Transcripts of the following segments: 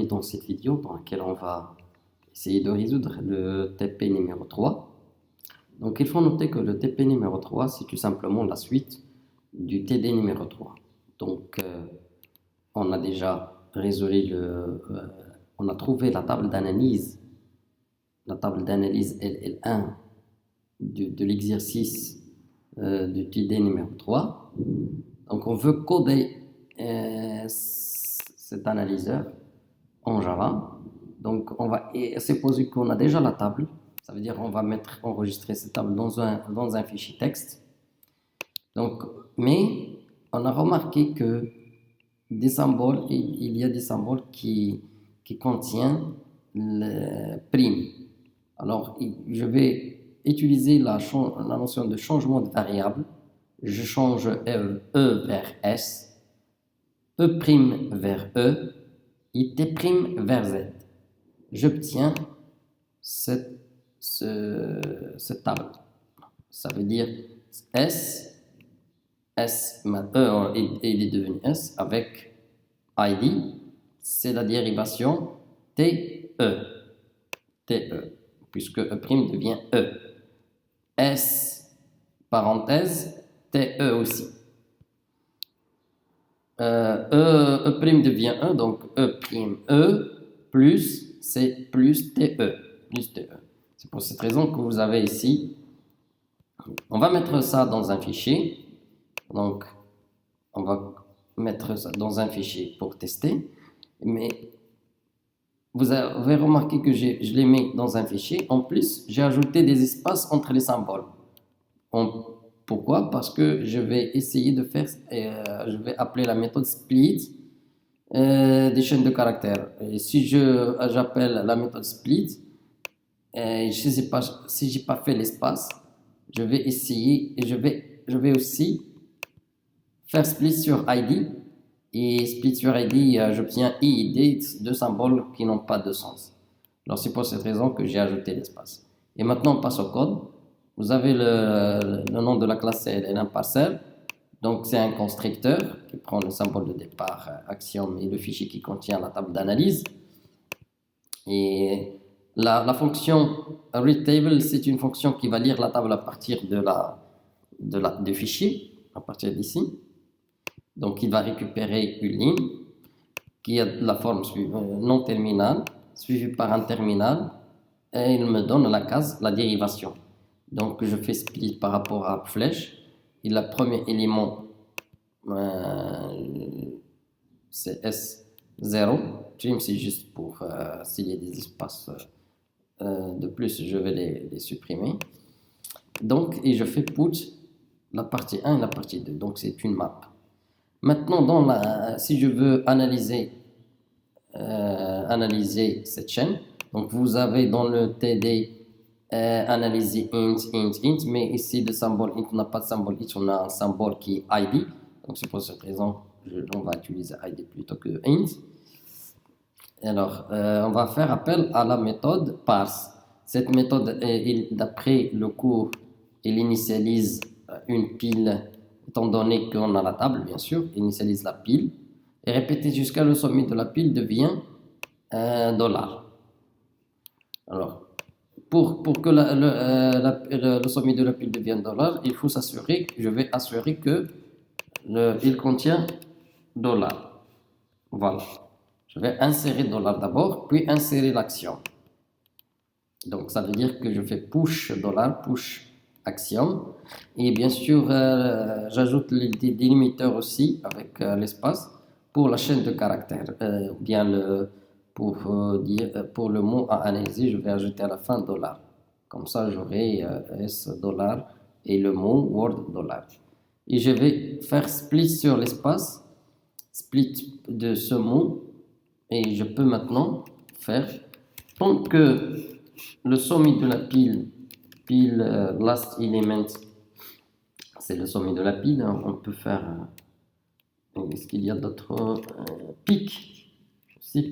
bienvenue dans cette vidéo dans laquelle on va essayer de résoudre le TP numéro 3. Donc il faut noter que le TP numéro 3 c'est tout simplement la suite du TD numéro 3. Donc on a déjà résolu on a trouvé la table d'analyse LL1 de l'exercice du TD numéro 3. Donc on veut coder cet analyseur en Java. Donc on va supposer qu'on a déjà la table. Ça veut dire qu'on va enregistrer cette table dans un fichier texte. Donc, mais on a remarqué que des symboles, il y a des symboles qui contiennent le prime. Alors je vais utiliser la notion de changement de variable. Je change E vers S, E' vers E et T' vers Z. J'obtiens cette table. Ça veut dire S, E il est devenu S avec ID, c'est la dérivation TE, puisque E' devient E. S, parenthèse, TE aussi. E' devient E, donc E' plus, c'est plus TE. C'est pour cette raison que vous avez ici. On va mettre ça dans un fichier. Donc, on va mettre ça dans un fichier pour tester. Mais vous avez remarqué que je l'ai mis dans un fichier. En plus, j'ai ajouté des espaces entre les symboles. Pourquoi? Parce que je vais essayer de faire, je vais appeler la méthode split des chaînes de caractères. Et si j'appelle la méthode split, si j'ai pas fait l'espace, je vais essayer et je vais aussi faire split sur ID. Et split sur ID, j'obtiens I et D, deux symboles qui n'ont pas de sens. Alors c'est pour cette raison que j'ai ajouté l'espace. Et maintenant on passe au code. Vous avez le nom de la classe LL1 parcelle. Donc c'est un constructeur qui prend le symbole de départ, axiome et le fichier qui contient la table d'analyse. Et la fonction readTable, c'est une fonction qui va lire la table à partir du fichier, à partir d'ici. Donc il va récupérer une ligne qui a la forme non terminale, suivie par un terminal, et il me donne la case, la dérivation. Donc je fais split par rapport à flèche, et le premier élément c'est S0, trim c'est juste pour s'il y a des espaces de plus, je vais les supprimer. Donc, et je fais put la partie 1 et la partie 2, donc c'est une map. Maintenant, si je veux analyser cette chaîne, donc vous avez dans le TD analyser int, mais ici le symbole int n'a pas de symbole int, on a un symbole qui est id, donc c'est pour cette raison on va utiliser id plutôt que int. Alors on va faire appel à la méthode parse. Cette méthode, d'après le cours, il initialise une pile, étant donné qu'on a la table, bien sûr, initialise la pile, et répéter jusqu'à le sommet de la pile devient $. Alors, pour que le sommet de la pile devienne $, il faut s'assurer, je vais assurer que il contient $. Voilà. Je vais insérer $, d'abord, puis insérer l'axiome. Donc, ça veut dire que je fais push $, push axiome. Et bien sûr, j'ajoute des délimiteurs aussi avec l'espace pour la chaîne de caractères. Pour le mot à analyser, je vais ajouter à la fin $. Comme ça, j'aurai S$ et le mot word $. Et je vais faire split sur l'espace, split de ce mot. Et je peux maintenant faire, tant que le sommet de la pile last element, c'est le sommet de la pile, hein, on peut faire, est-ce qu'il y a d'autres, pic.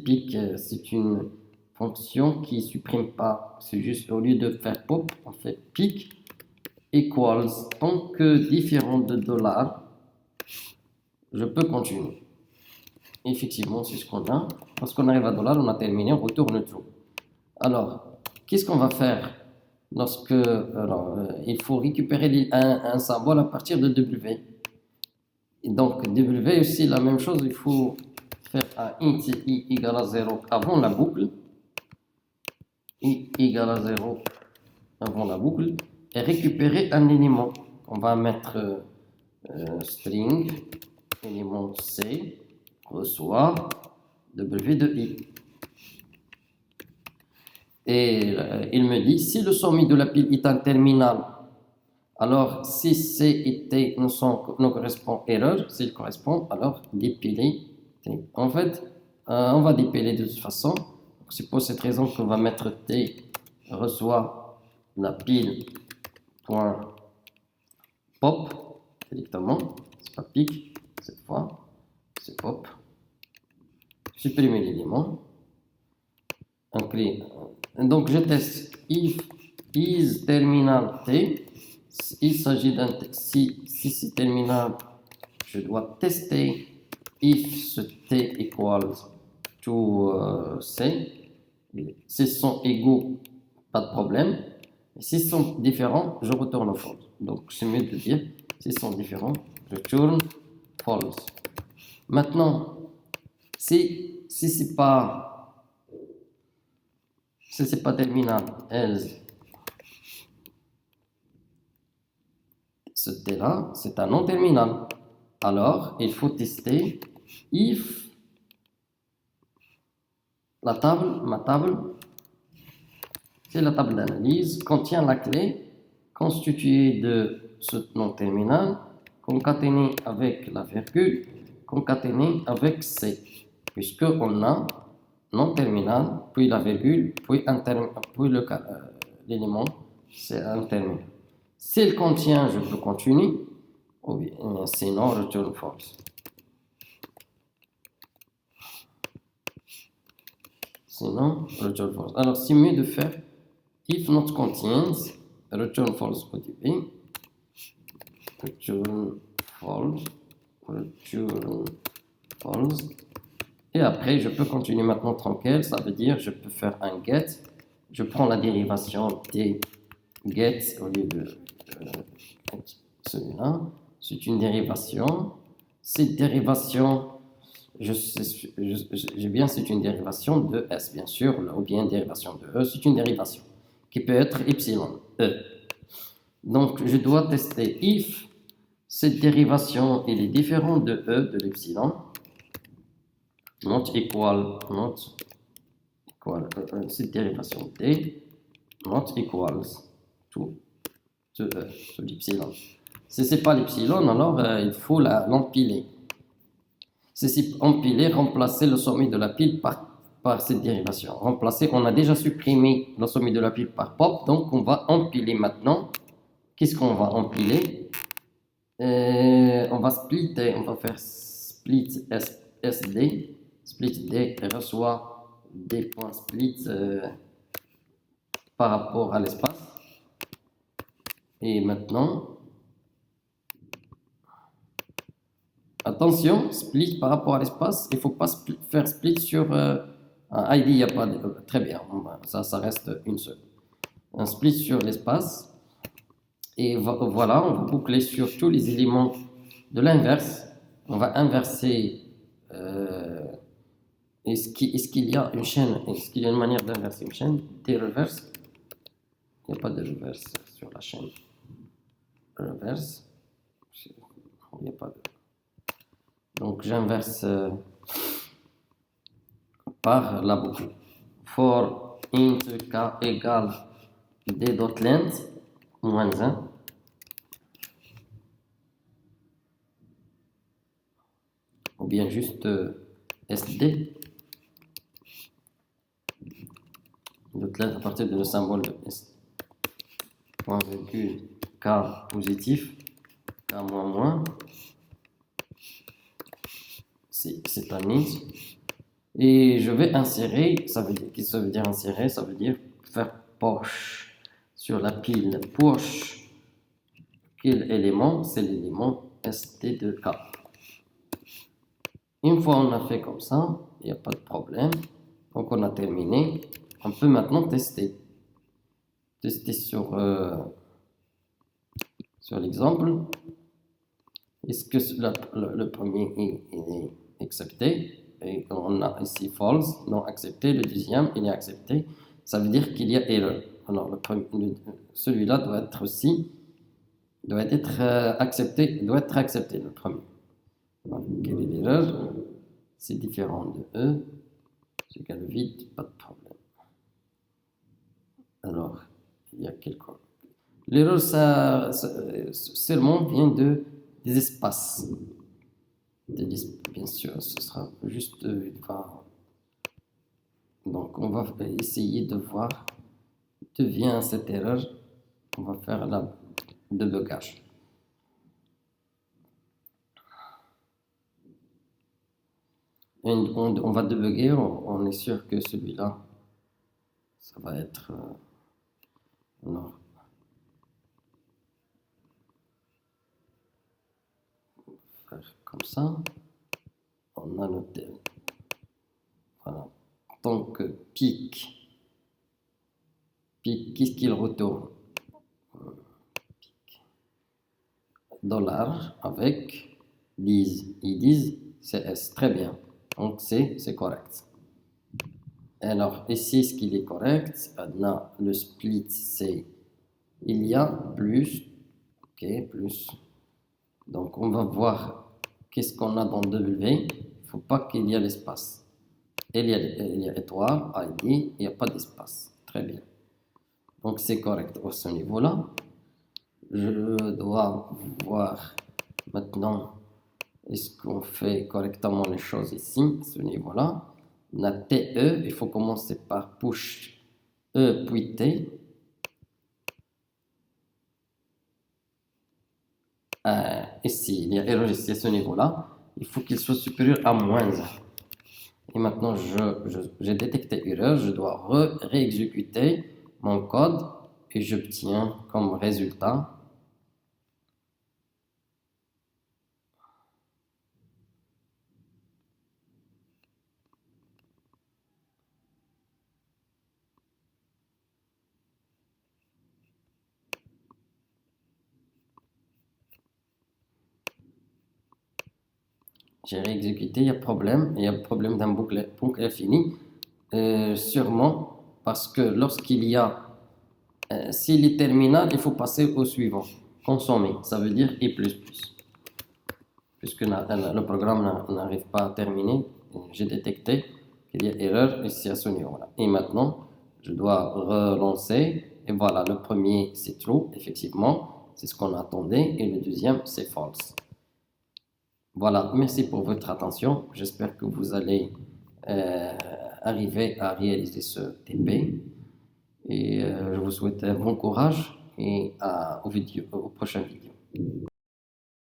Pic, c'est une fonction qui supprime pas, c'est juste au lieu de faire pop, on fait pic equals, tant que différent de $, je peux continuer. Effectivement, c'est ce qu'on a. Lorsqu'on arrive à dollar, on a terminé, on retourne true. Alors, qu'est-ce qu'on va faire lorsque... Alors, il faut récupérer un symbole à partir de W. Et donc, W aussi, la même chose, il faut faire un int i égale à 0 avant la boucle. I égale à 0 avant la boucle. Et récupérer un élément. On va mettre string, élément C, reçoit W de I. Et il me dit, si le sommet de la pile est un terminal, alors si C et T ne correspond erreur, s'il correspond, alors dépiler T. En fait, on va dépiler de toute façon. C'est pour cette raison qu'on va mettre T reçoit la pile point pop directement. C'est pas pic cette fois, c'est pop. Supprimer l'élément. Donc je teste if is terminal T. Il s'agit d'un si c'est terminal, je dois tester if ce T equals to C. S'ils sont égaux, pas de problème. S'ils sont différents, je retourne false. Donc c'est mieux de dire s'ils sont différents, je retourne false. Maintenant, si c'est pas terminal, else, ce T-là, c'est un non terminal. Alors, il faut tester if ma table, c'est la table d'analyse, contient la clé constituée de ce non terminal, concaténée avec la virgule, concaténée avec C, puisqu'on a non terminal, puis la virgule, puis l'élément, c'est un terminal. S'il contient, je peux continuer, ou bien, sinon, return false. Sinon, return false. Alors, c'est mieux de faire if not contains, return false au début. Return false. Return false. Et après, je peux continuer maintenant tranquille. Ça veut dire, je peux faire un get. Je prends la dérivation t get au lieu de celui-là. C'est une dérivation. Cette dérivation, j'ai bien, c'est une dérivation de S, bien sûr, ou bien dérivation de E. C'est une dérivation qui peut être epsilon, E. Donc, je dois tester if cette dérivation elle est différente de E, de l'epsilon. Not equal, cette dérivation T, not equals to E, to l'epsilon. Si ce n'est pas l'epsilon, alors il faut l'empiler. Si c'est empiler, remplacer le sommet de la pile par cette dérivation. Remplacer, on a déjà supprimé le sommet de la pile par pop, donc on va empiler maintenant. Qu'est-ce qu'on va empiler? On va splitter, on va faire split SD. Split D reçoit des points split par rapport à l'espace. Et maintenant, attention, split par rapport à l'espace, il ne faut pas faire split sur un ID, il n'y a pas de... Très bien, ça reste une seule. Un split sur l'espace. Et voilà, on va boucler sur tous les éléments de l'inverse. On va inverser. Est-ce qu'il y a une chaîne? Est-ce qu'il y a une manière d'inverser une chaîne? Des reverses? Il n'y a pas de reverse sur la chaîne. Reverse. Il n'y a pas de... Donc j'inverse par la boucle. For int k égale d.length moins 1. Ou bien juste SD. À partir de le symbole de S. Point virgule K positif. K moins moins. C'est un int. Et je vais insérer, ça veut dire insérer, ça veut dire faire push sur la pile. Push, quel élément? C'est l'élément ST de K. Une fois on a fait comme ça, il n'y a pas de problème. Donc on a terminé. On peut maintenant tester. Tester sur l'exemple. Est-ce que le premier est accepté? Et on a ici false, non accepté. Le deuxième, il est accepté. Ça veut dire qu'il y a erreur. Alors, celui-là doit être aussi, accepté, le premier. Donc, quelle est l'erreur? C'est différent de E. C'est égal au vide, pas de problème. Alors, il y a quelque chose. L'erreur, ça seulement vient des espaces. Bien sûr, ce sera juste donc on va essayer de voir d'où vient cette erreur. On va faire la débugage. On va débugger, on est sûr que celui-là, ça va être non. Faire comme ça. On a noté. Voilà. Donc, pic, qu'est-ce qu'il retourne? Pic. Dollar avec ils disent CS. Très bien. Donc, c'est correct. Alors, ici, ce qu'il est correct, maintenant, le split, c'est il y a plus. Ok, plus. Donc, on va voir qu'est-ce qu'on a dans W. Il ne faut pas qu'il y ait l'espace. Il y a étoile, ID, il n'y a pas d'espace. Très bien. Donc, c'est correct à ce niveau-là. Je dois voir maintenant est-ce qu'on fait correctement les choses ici, à ce niveau-là. On a TE, il faut commencer par push E puis T. Ici, il y a erreur ici à ce niveau-là. Il faut qu'il soit supérieur à moins 1. Et maintenant, j'ai détecté erreur. Je dois réexécuter mon code et j'obtiens comme résultat j'ai réexécuté, il y a problème d'un boucle infini, sûrement parce que lorsqu'il y a, s'il est terminal, il faut passer au suivant, consommer, ça veut dire I++, puisque le programme n'arrive pas à terminer, j'ai détecté qu'il y a erreur ici à ce niveau-là. Et maintenant, je dois relancer, et voilà, le premier c'est true, effectivement, c'est ce qu'on attendait, et le deuxième c'est false. Voilà, merci pour votre attention. J'espère que vous allez arriver à réaliser ce TP. Et je vous souhaite un bon courage et aux prochaines vidéos.